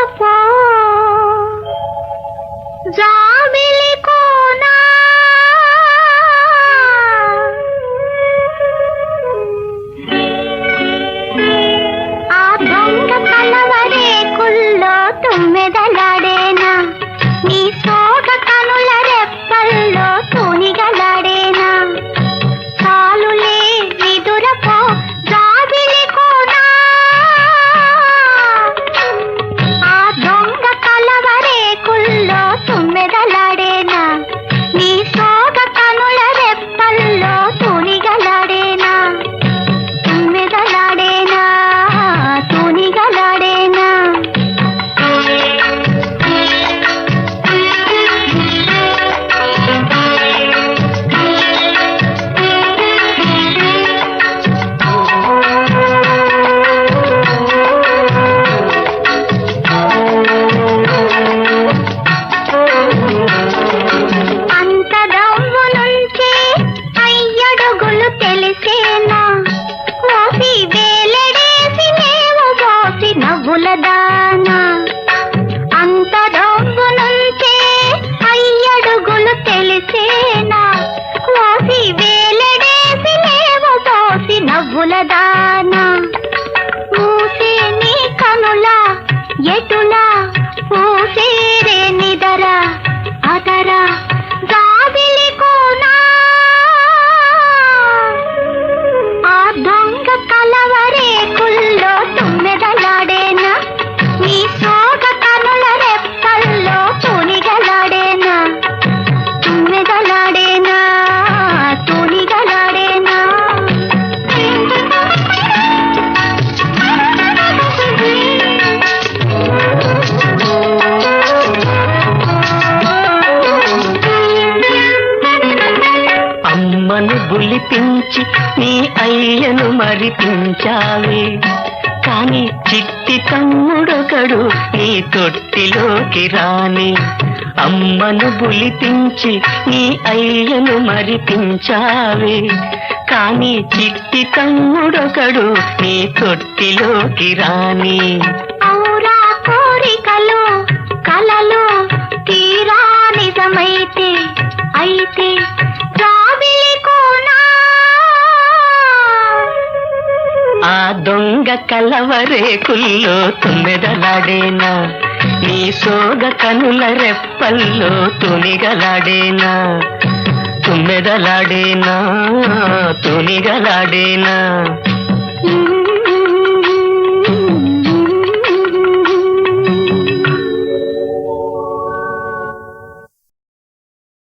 నిదురపో జాబిలి కోనా ఆ దొంగ కలవరేకుల్లో తుమ్మెదలాడేనా నీ సోగ కనుల రెప్పల్లో తూనిగలాడేనా చాలులే నిదురపో జాబిలి కోనా ఆ దొంగ కలవరేకుల్లో తుమ్మెదలాడేనా నీ సోగ కనుల రెప్పల్లో తూనిగలాడేనా తుమ్మెదలాడేనా తూనిగలాడేనా అంత దమ్ము నుంచి అయ్యడుగులు తెలిసేనా కోసి వేలడేసి లేవు పోసి నవ్వుల దానా అంత దమ్ము నుంచి అయ్యడుగులు తెలిసేనా కోసి వేలడేసి లేవు పోసి నవ్వుల దానా మూసే నీ కనుల ఎటులా పూసేరే నిదరా అదరా జాబిలి కోనా ఆ దొంగ కలవరేకుల్లో తుమ్మెదలాడేనా నీ సోగ కనుల రెప్పల్లో తూనిగలాడేనా తుమ్మెదలాడేనా తూనిగలాడేనా అమ్మను బులిపించి నీ అయ్యను మరిపించావే కాని చిట్టి తమ్ముడొకడు నీ తొట్టిలోకి రాని అమ్మను బులిపించి నీ అయ్యను మరిపించావే కాని చిట్టి తమ్ముడొకడు నీ తొట్టిలోకి రాని ఔరా కోరికలు కలలు తీరా నిజమైతే అయితే జాబిలి కోనా ఆ దొంగ కలవరేకుల్లో తుమ్మెదలాడేనా నీ సోగ కనుల రెప్పల్లో తునిగలాడేనా తుమ్మెదలాడేనా తునిగలాడేనా